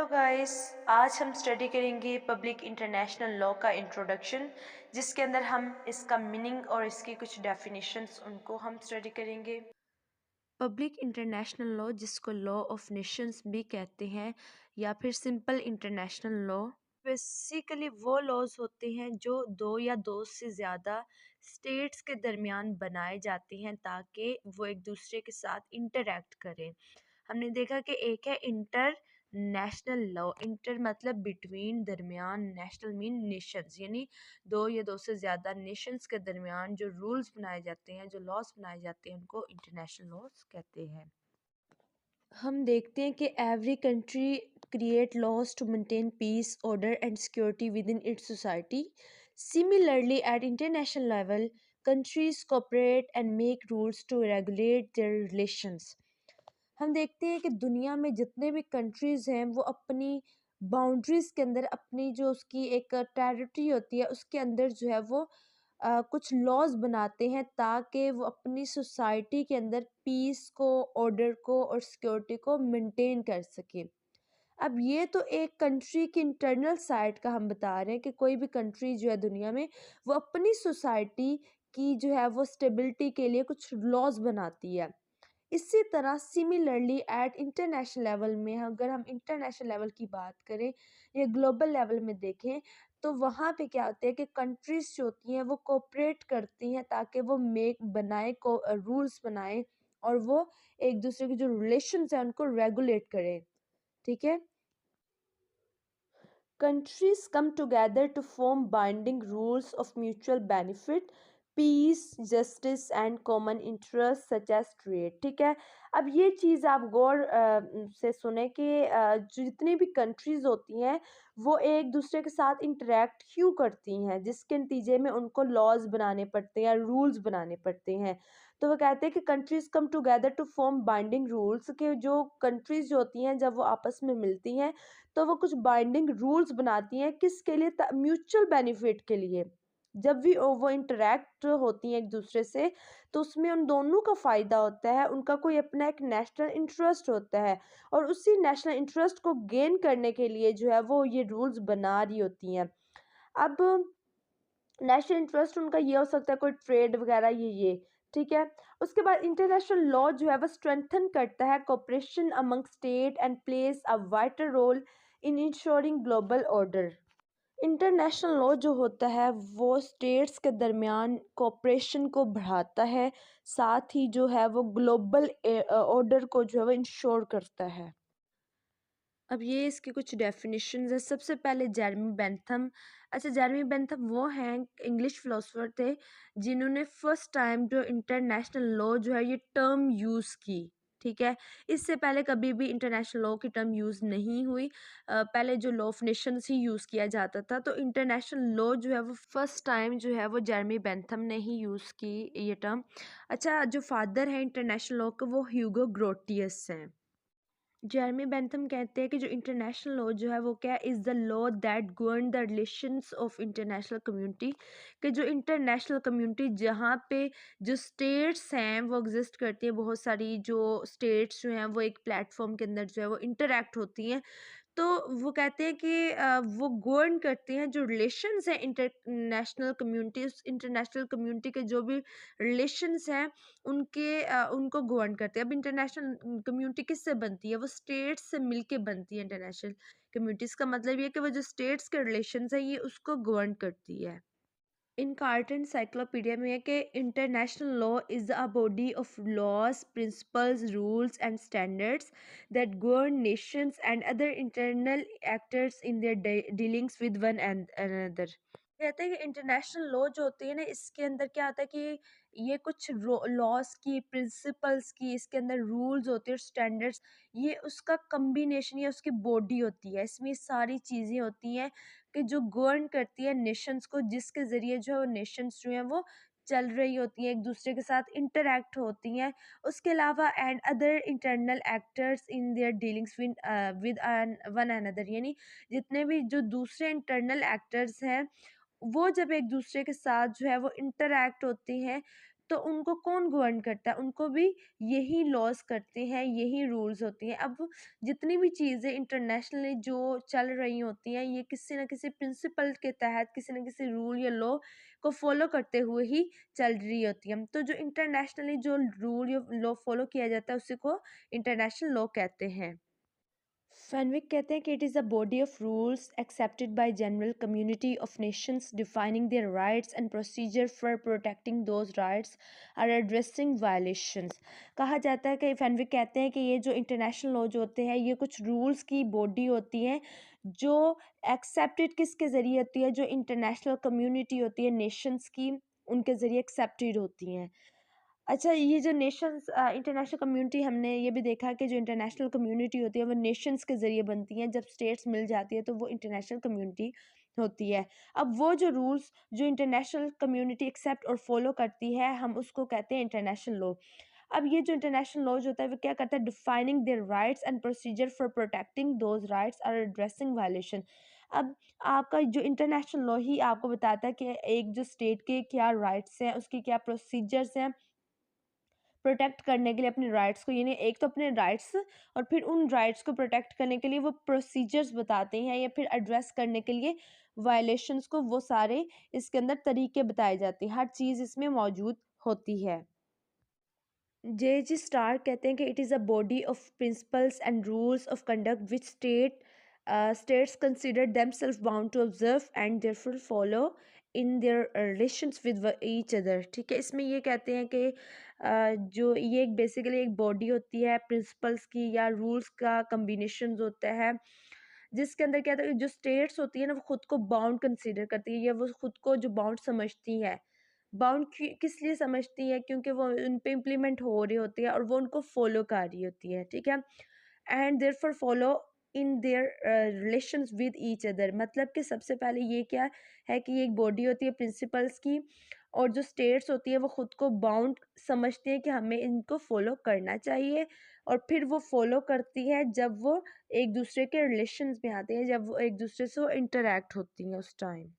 Hello guys. आज हम study करेंगे पब्लिक इंटरनेशनल लॉ का इंट्रोडक्शन, जिसके अंदर हम इसका मीनिंग और इसकी कुछ डेफिनेशंस उनको हम स्टडी करेंगे। पब्लिक इंटरनेशनल लॉ, जिसको लॉ ऑफ नेशंस भी कहते हैं या फिर सिंपल इंटरनेशनल लॉ, बेसिकली वो लॉज होते हैं जो दो या दो से ज़्यादा स्टेट्स के दरमियान बनाए जाते हैं ताकि वो एक दूसरे के साथ इंटरैक्ट करें। हमने देखा कि एक है इंटर नेशनल लॉ। इंटर मतलब बिटवीन, दरमियान, नेशनल मीन नेशंस, यानी दो या दो से ज़्यादा नेशंस के दरमियान जो रूल्स बनाए जाते हैं, जो लॉज बनाए जाते हैं, उनको इंटरनेशनल लॉज कहते हैं। हम देखते हैं कि every country create laws to maintain peace, order and security within its society. Similarly at international level, countries cooperate and make rules to regulate their relations. हम देखते हैं कि दुनिया में जितने भी कंट्रीज़ हैं वो अपनी बाउंड्रीज़ के अंदर, अपनी जो उसकी एक टेरिटरी होती है उसके अंदर जो है वो कुछ लॉज बनाते हैं ताकि वो अपनी सोसाइटी के अंदर पीस को, ऑर्डर को और सिक्योरिटी को मेंटेन कर सके। अब ये तो एक कंट्री की इंटरनल साइड का हम बता रहे हैं कि कोई भी कंट्री जो है दुनिया में, वो अपनी सोसाइटी की जो है वो स्टेबिलिटी के लिए कुछ लॉज बनाती है। इसी तरह सिमिलरली एट इंटरनेशनल लेवल में, अगर हम इंटरनेशनल लेवल की बात करें या ग्लोबल लेवल में देखें, तो वहाँ पे क्या होता है कि कंट्रीज जो होती हैं वो कोऑपरेट करती हैं ताकि वो बनाए को रूल्स बनाए और वो एक दूसरे के जो रिलेशंस हैं उनको रेगुलेट करें। ठीक है। Countries come together to form binding rules of mutual benefit, peace, justice and common interest such as trade. ठीक है। अब ये चीज़ आप गौर से सुने कि जितनी भी कंट्रीज़ होती हैं वो एक दूसरे के साथ इंटरेक्ट क्यों करती हैं, जिसके नतीजे में उनको लॉज बनाने पड़ते हैं, रूल्स बनाने पड़ते हैं। तो वो कहते हैं कि countries come together to form binding rules, के जो कंट्रीज़ जो होती हैं जब वो आपस में मिलती हैं तो वो कुछ बाइंडिंग रूल्स बनाती हैं, किसके लिए? म्यूचुअल बेनिफिट के लिए। जब भी वो इंटरेक्ट होती हैं एक दूसरे से, तो उसमें उन दोनों का फ़ायदा होता है, उनका कोई अपना एक नेशनल इंटरेस्ट होता है और उसी नेशनल इंटरेस्ट को गेन करने के लिए जो है वो ये रूल्स बना रही होती हैं। अब नेशनल इंटरेस्ट उनका ये हो सकता है कोई ट्रेड वगैरह, ये ठीक है। उसके बाद इंटरनेशनल लॉ जो है वो स्ट्रेंथन करता है cooperation among state and place a wider role in ensuring global order. International law जो होता है वो स्टेट्स के दरमियान कोऑपरेशन को बढ़ाता है, साथ ही जो है वो ग्लोबल ऑर्डर को जो है वो इंश्योर करता है। अब ये इसकी कुछ डेफिनेशंस है। सबसे पहले जेरेमी बेंथम। अच्छा, जेरेमी बेंथम वो हैं इंग्लिश फिलोसोफर थे जिन्होंने फर्स्ट टाइम जो इंटरनेशनल लॉ जो है ये टर्म यूज़ की। ठीक है। इससे पहले कभी भी इंटरनेशनल लॉ की टर्म यूज़ नहीं हुई। पहले जो law of Nations he use किया जाता था, तो इंटरनेशनल लॉ जो है वो फर्स्ट टाइम जो है वो जेरेमी बेंथम ने ही यूज़ की ये टर्म। अच्छा, जो फादर है इंटरनेशनल लॉ के वो ह्यूगो ग्रोटियस हैं। जेरेमी बेंथम कहते हैं कि जो इंटरनेशनल लॉ जो है वो क्या is the law that govern the relations of international community, कि जो इंटरनेशनल कम्युनिटी जहाँ पे जो स्टेट्स हैं वो एग्जिस्ट करती हैं, बहुत सारी जो स्टेट्स जो हैं वो एक प्लेटफॉर्म के अंदर जो है वो इंटरेक्ट होती हैं, तो वो कहते हैं कि वो गवर्न करते हैं जो रिलेशंस हैं इंटरनेशनल कम्युनिटी, इंटरनेशनल कम्युनिटी के जो भी रिलेशंस हैं उनको गवर्न करते हैं। अब इंटरनेशनल कम्युनिटी किससे बनती है? वो स्टेट्स से मिलके बनती है। इंटरनेशनल कम्युनिटीज़ का मतलब ये है कि वो जो स्टेट्स के रिलेशंस हैं ये उसको गवर्न करती है। इन कार्टन साइक्लोपीडिया में है कि international law is a body of laws, principles, rules and standards that govern nations and other internal actors in their dealings with one and another. कहते हैं कि इंटरनेशनल लॉ जो होती है ना, इसके अंदर क्या होता है कि ये कुछ लॉज की, प्रिंसिपल्स की, इसके अंदर रूल्स होते हैं, स्टैंडर्ड्स, ये उसका कम्बिनेशन या उसकी बॉडी होती है। इसमें सारी चीज़ें होती हैं कि जो गवर्न करती है नेशंस को, जिसके ज़रिए जो है नेशंस जो हैं वो चल रही होती हैं, एक दूसरे के साथ इंटरेक्ट होती हैं। उसके अलावा and other internal actors in their dealings with one another, यानी जितने भी जो दूसरे इंटरनल एक्टर्स हैं वो जब एक दूसरे के साथ जो है वो इंटरैक्ट होते हैं, तो उनको कौन गवर्न करता है? उनको भी यही लॉज़ करते हैं, यही रूल्स होती हैं। अब जितनी भी चीज़ें इंटरनेशनली जो चल रही होती हैं, ये किसी न किसी प्रिंसिपल के तहत, किसी न किसी रूल या लॉ को फ़ॉलो करते हुए ही चल रही होती हैं। तो जो इंटरनेशनली जो रूल या लॉ फ़ॉलो किया जाता है, उसी को इंटरनेशनल लॉ कहते हैं। फैनविक कहते हैं कि it is a body of rules accepted by general community of nations defining their rights and procedure for protecting those rights or addressing violations. कहा जाता है कि फैनविक कहते हैं कि ये जो इंटरनेशनल लॉ जो होते हैं, ये कुछ रूल्स की बॉडी होती हैं जो एक्सेप्टेड किसके ज़रिए होती है, जो इंटरनेशनल कम्युनिटी होती है नेशंस की, उनके ज़रिए एक्सेप्टेड होती हैं। अच्छा, ये जो इंटरनेशनल कम्युनिटी, हमने ये भी देखा कि जो इंटरनेशनल कम्युनिटी होती है वो नेशंस के ज़रिए बनती हैं। जब स्टेट्स मिल जाती है तो वो इंटरनेशनल कम्युनिटी होती है। अब वो जो रूल्स जो इंटरनेशनल कम्युनिटी एक्सेप्ट और फॉलो करती है, हम उसको कहते हैं इंटरनेशनल लॉ। अब ये जो इंटरनेशनल लॉ जो होता है वो क्या करता है, defining their rights and procedure for protecting those rights और एड्रेसिंग वायलेशन। अब आपका जो इंटरनेशनल लॉ ही आपको बताता है कि एक जो स्टेट के क्या राइट्स हैं, उसकी क्या प्रोसीजर्स हैं प्रोटेक्ट करने के लिए अपने राइट्स को, यानी एक तो अपने राइट्स और फिर उन राइट्स को प्रोटेक्ट करने के लिए वो प्रोसीजर्स बताते हैं, या फिर एड्रेस करने के लिए वायलेशंस को, वो सारे इसके अंदर तरीके बताए जाते हैं, हर चीज़ इसमें मौजूद होती है। जे स्टार कहते हैं कि it is a body of principles and rules of conduct which states consider themselves bound to observe and therefore follow in their relations with each other. ठीक है, इसमें ये कहते हैं कि जो ये एक बेसिकली एक बॉडी होती है प्रिंसिपल्स की या रूल्स का कम्बिनेशन होता है, जिसके अंदर क्या होता है, जो स्टेट्स होती है ना, वो खुद को बाउंड कंसिडर करती है, या वो खुद को जो बाउंड समझती है। बाउंड किस लिए समझती है? क्योंकि वो उन पे इम्प्लीमेंट हो रही होती है और वो उनको फॉलो कर रही होती है, ठीक है। And therefore follow in their relations with each other, मतलब कि सबसे पहले ये क्या है कि ये एक बॉडी होती है प्रिंसिपल्स की, और जो स्टेट्स होती है वो खुद को बाउंड समझती है कि हमें इनको फॉलो करना चाहिए, और फिर वो फॉलो करती है जब वो एक दूसरे के रिलेशंस में आते हैं, जब वो एक दूसरे से इंटरेक्ट होती हैं उस टाइम।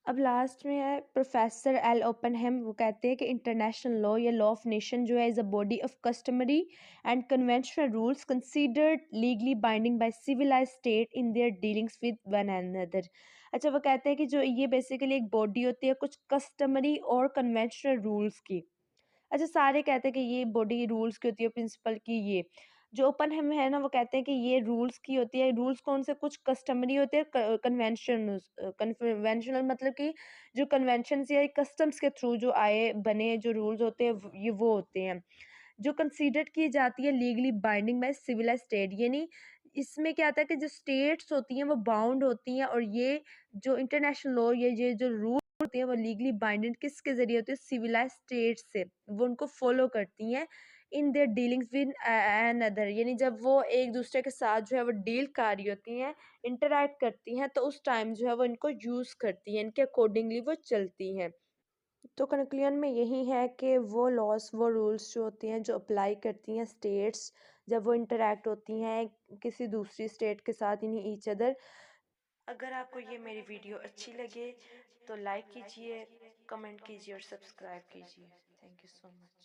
अब लास्ट में है प्रोफेसर एल ओपनहेम, वो कहते हैं कि इंटरनेशनल लॉ या लॉ ऑफ नेशन जो है is a body of customary and conventional rules considered legally binding by civilize state in their dealings with one another. अच्छा, वो कहते हैं कि जो ये बेसिकली एक बॉडी होती है कुछ कस्टमरी और कन्वेंशनल रूल्स की। अच्छा, सारे कहते हैं कि ये बॉडी रूल्स की होती है, प्रिंसिपल की ये। जो ओपनहेम है ना, वो कहते हैं कि ये रूल्स की होती है। रूल्स कौन से? कुछ कस्टमरी होते हैं, कन्वेंशनल मतलब कि जो कन्वेंशंस या कस्टम्स के थ्रू जो आए बने जो रूल्स होते हैं, ये वो होते हैं। जो कंसीडर की जाती है legally binding by civilized state, यानी इसमें क्या आता है कि जो स्टेट्स होती हैं वो बाउंड होती हैं, और ये जो इंटरनेशनल लॉ, ये जो रूल होते हैं वो लीगली बाइंडेड किसके ज़रिए होते हैं? सिविलाइज्ड स्टेट्स से। वो उनको फ़ॉलो करती हैं in their dealings with another, यानी जब वो एक दूसरे के साथ जो है वो डील कर रही होती हैं, इंटरैक्ट करती हैं, तो उस टाइम जो है वो इनको यूज़ करती हैं, इनके अकॉर्डिंगली वो चलती हैं। तो कंक्लूजन में यही है कि वो लॉस वो रूल्स जो होती हैं जो अप्लाई करती हैं स्टेट्स, जब वो इंटरैक्ट होती हैं किसी दूसरी स्टेट के साथ, यानी ईच अदर। अगर आपको ये मेरी वीडियो अच्छी लगे तो लाइक कीजिए, कमेंट कीजिए और सब्सक्राइब कीजिए। Thank you so much.